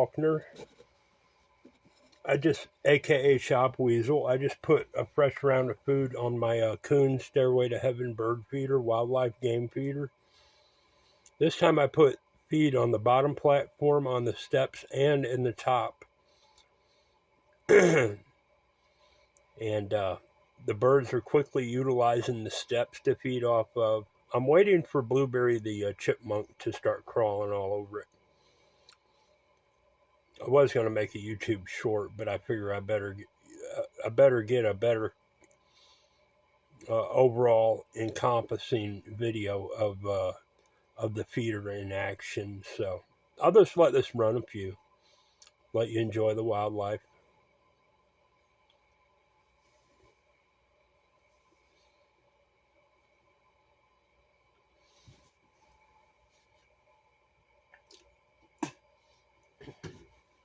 Faulkner. AKA Shop Weasel, I just put a fresh round of food on my Coon Stairway to Heaven bird feeder, wildlife game feeder. This time I put feed on the bottom platform, on the steps, and in the top. And the birds are quickly utilizing the steps to feed off of. I'm waiting for Blueberry the chipmunk to start crawling all over it. I was going to make a YouTube short, but I figure I better get a better overall encompassing video of the feeder in action. So I'll just let this run a few, let you enjoy the wildlife.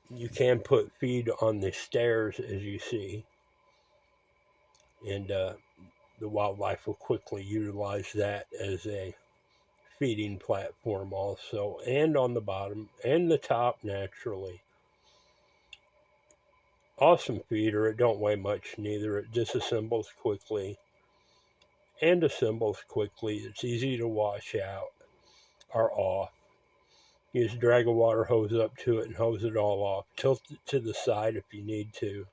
You can put feed on the stairs, as you see, and the wildlife will quickly utilize that as a feeding platform also, and on the bottom and the top naturally. Awesome feeder. It don't weigh much neither. It disassembles quickly and assembles quickly. It's easy to wash out or off. You just drag a water hose up to it and hose it all off. Tilt it to the side if you need to.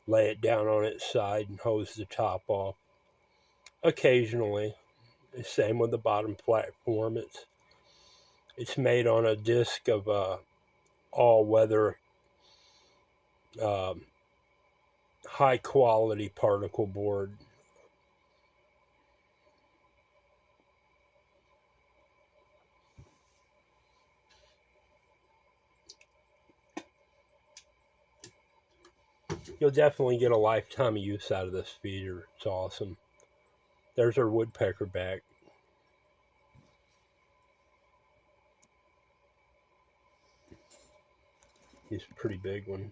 Lay it down on its side and hose the top off. Occasionally. The same with the bottom platform. It's made on a disc of all-weather high-quality particle board. You'll definitely get a lifetime of use out of this feeder. It's awesome. There's our woodpecker back. He's a pretty big one.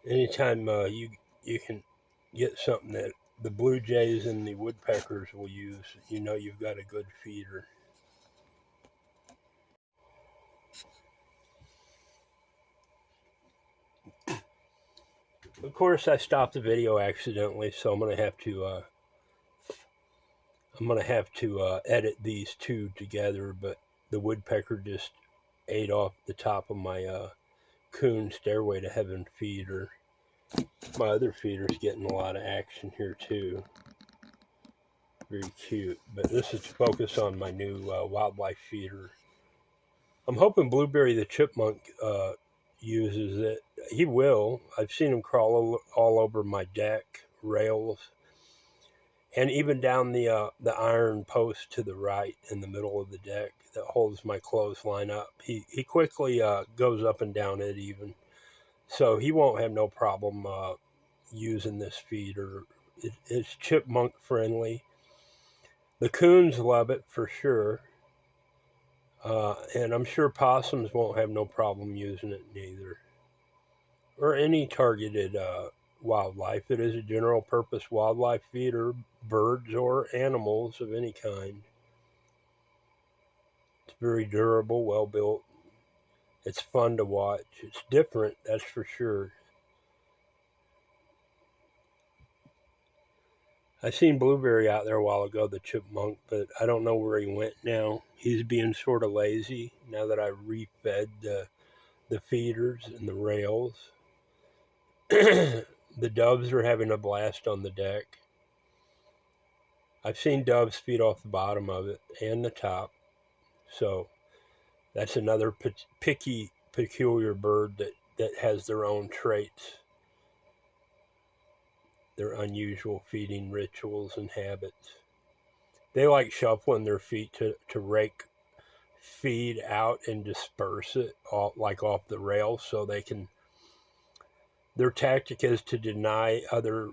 Anytime you can get something that the blue jays and the woodpeckers will use, you know you've got a good feeder. Of course, I stopped the video accidentally, so I'm gonna have to edit these two together. But the woodpecker just ate off the top of my Coon Stairway to Heaven feeder. My other feeder's getting a lot of action here too. Very cute. But this is to focus on my new wildlife feeder. I'm hoping Blueberry the chipmunk uses it. He will. I've seen him crawl all over my deck rails, and even down the iron post to the right in the middle of the deck that holds my clothesline up. He quickly goes up and down it even, so he won't have no problem using this feeder. It's chipmunk friendly. The coons love it for sure. And I'm sure possums won't have no problem using it neither. Or any targeted wildlife. It is a general purpose wildlife feeder, birds or animals of any kind. It's very durable, well built. It's fun to watch. It's different, that's for sure. I seen Blueberry out there a while ago, the chipmunk, but I don't know where he went now. He's being sort of lazy now that I refed the feeders and the rails. The doves are having a blast on the deck. I've seen doves feed off the bottom of it and the top. So that's another picky, peculiar bird that has their own traits. Their unusual feeding rituals and habits. They like shuffling their feet to rake feed out and disperse it off the rail, so they can. Their tactic is to deny other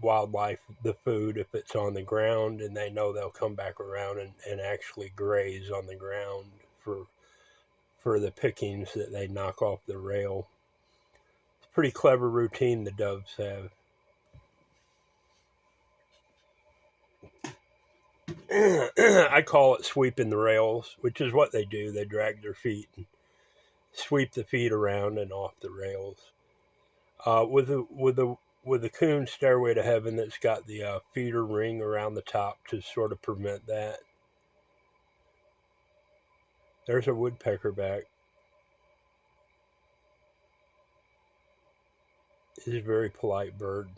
wildlife the food if it's on the ground, and they know they'll come back around and actually graze on the ground for the pickings that they knock off the rail. It's a pretty clever routine the doves have. I call it sweeping the rails, which is what they do. They drag their feet and sweep the feet around and off the rails. With the coon stairway to heaven, that's got the feeder ring around the top to sort of prevent that. There's a woodpecker back. He's a very polite bird.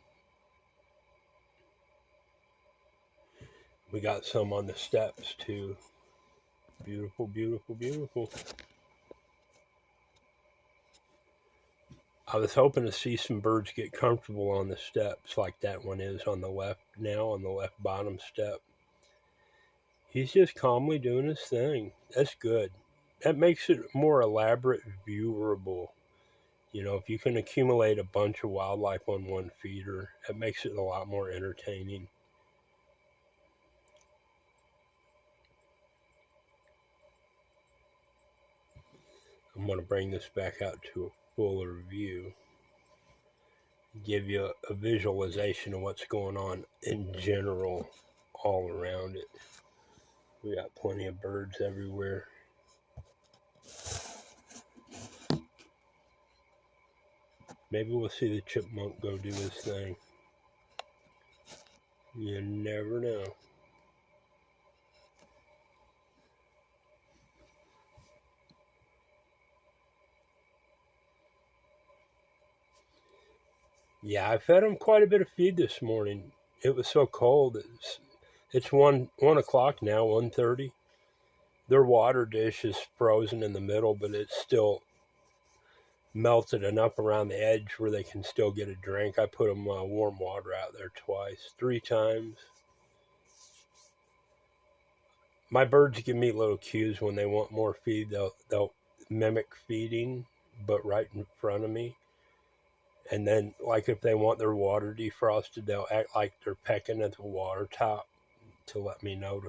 We got some on the steps too. Beautiful, beautiful, beautiful. I was hoping to see some birds get comfortable on the steps like that one is on the left now, on the left bottom step. He's just calmly doing his thing. That's good. That makes it more elaborate, viewable. You know, if you can accumulate a bunch of wildlife on one feeder, that makes it a lot more entertaining. I'm going to bring this back out to a fuller view, give you a visualization of what's going on in general all around it. We got plenty of birds everywhere. Maybe we'll see the chipmunk go do his thing. You never know. Yeah, I fed them quite a bit of feed this morning. It was so cold. It's 1 o'clock now, 1:30. Their water dish is frozen in the middle, but it's still melted enough around the edge where they can still get a drink. I put them warm water out there twice, 3 times. My birds give me little cues when they want more feed. They'll mimic feeding, but right in front of me. And then, like if they want their water defrosted, they'll act like they're pecking at the water top to let me know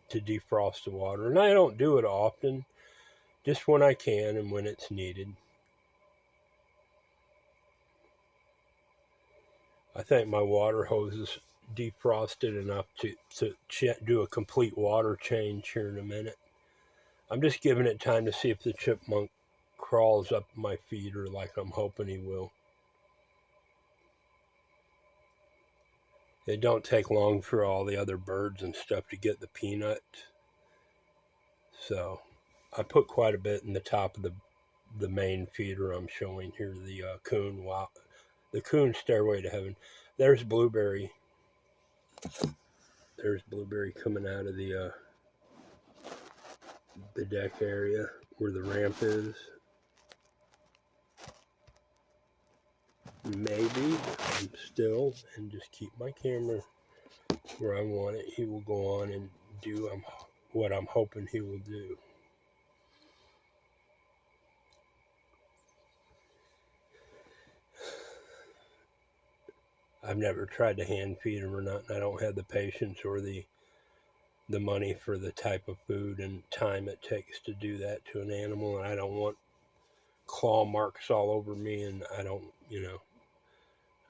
to defrost the water. And I don't do it often, just when I can and when it's needed. I think my water hose is defrosted enough to do a complete water change here in a minute. I'm just giving it time to see if the chipmunk crawls up my feeder like I'm hoping he will. It don't take long for all the other birds and stuff to get the peanut. So I put quite a bit in the top of the main feeder I'm showing here, the coon. Wow, the coon stairway to heaven. There's Blueberry. There's Blueberry coming out of the deck area where the ramp is. Maybe I'm still and just keep my camera where I want it. He will go on and do what I'm hoping he will do. I've never tried to hand feed him or not, and I don't have the patience or the money for the type of food and time it takes to do that to an animal, and I don't want claw marks all over me, and I don't,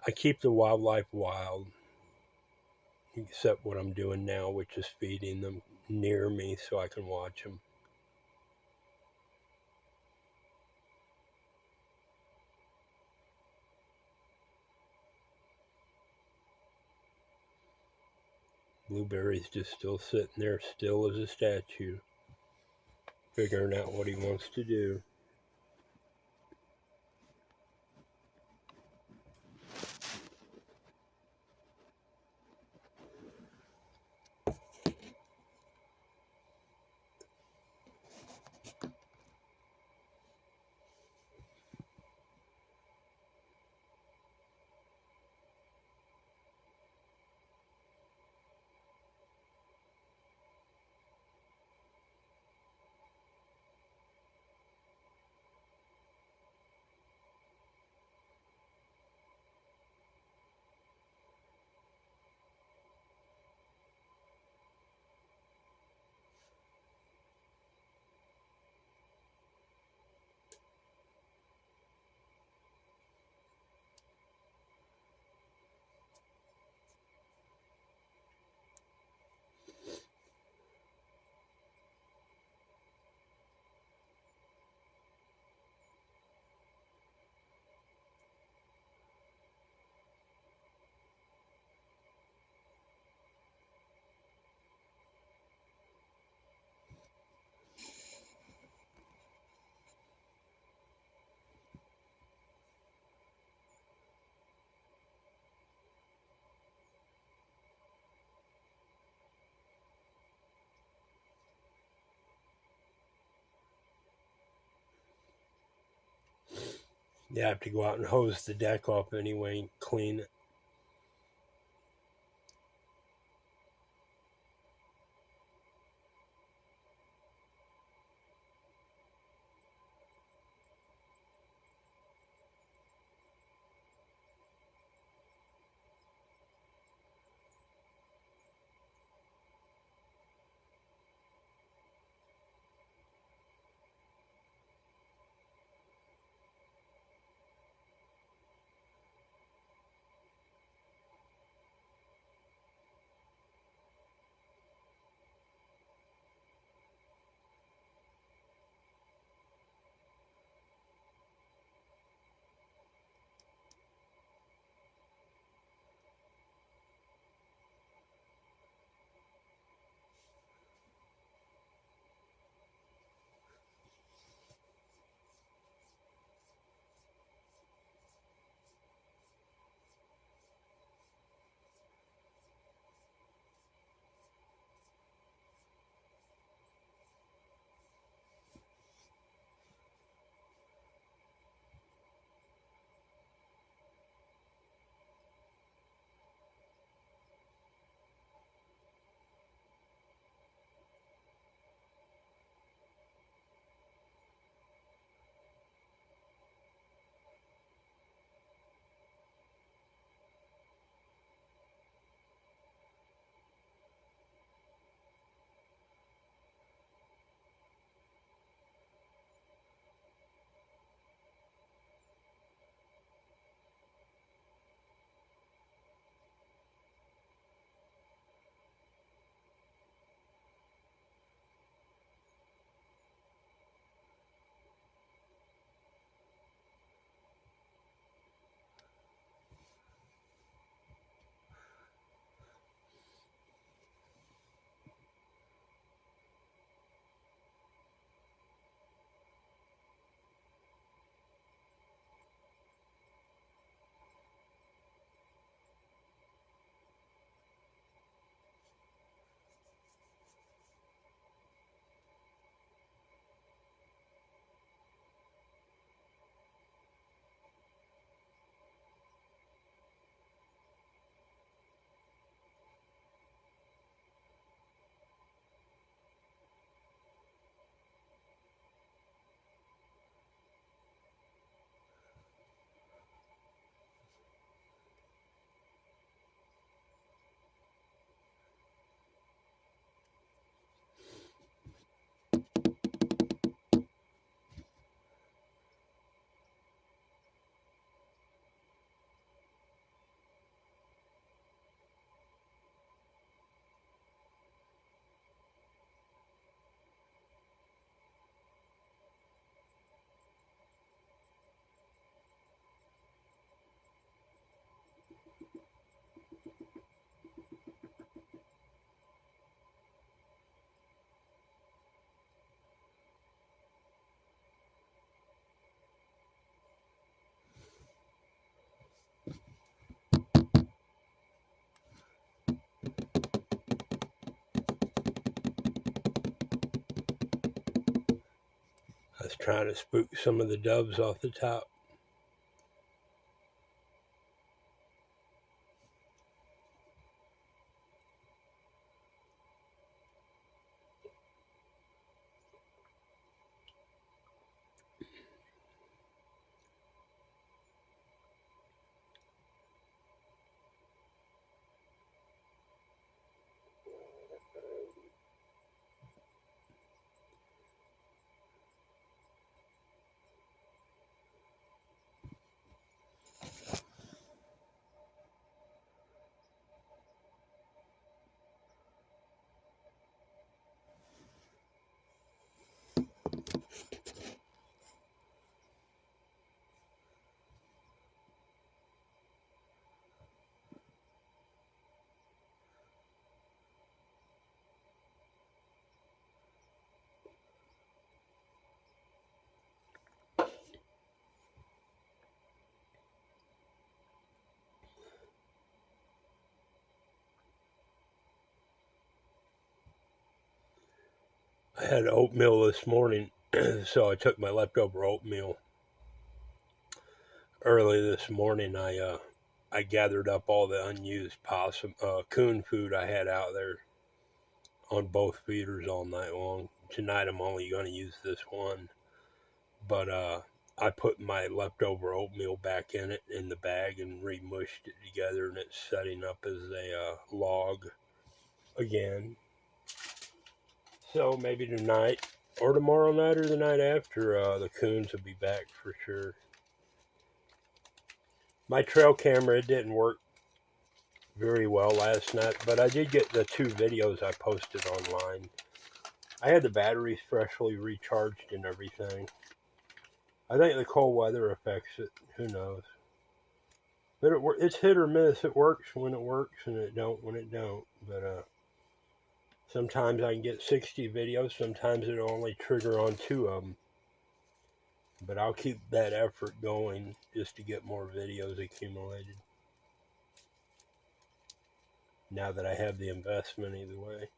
I keep the wildlife wild, except what I'm doing now, which is feeding them near me so I can watch them. Blueberry's just still sitting there, still as a statue, figuring out what he wants to do. You have to go out and hose the deck off anyway and clean it. I was trying to spook some of the doves off the top. I had oatmeal this morning, so I took my leftover oatmeal Early this morning, I gathered up all the unused coon food I had out there on both feeders all night long. Tonight I'm only going to use this one, but I put my leftover oatmeal back in it in the bag and remushed it together, and it's setting up as a log again. So maybe tonight or tomorrow night or the night after, the coons will be back for sure. My trail camera, it didn't work very well last night, but I did get the 2 videos I posted online. I had the batteries freshly recharged and everything. I think the cold weather affects it. Who knows? But it's hit or miss. It works when it works, and it don't when it don't. But sometimes I can get 60 videos. Sometimes it'll only trigger on 2 of them. But I'll keep that effort going just to get more videos accumulated. Now that I have the investment either way.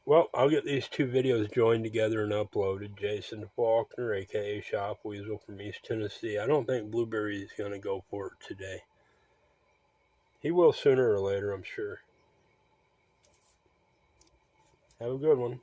Well, I'll get these 2 videos joined together and uploaded. Jason Faulkner, aka Shop Weasel from East Tennessee. I don't think Blueberry is going to go for it today. He will sooner or later, I'm sure. Have a good one.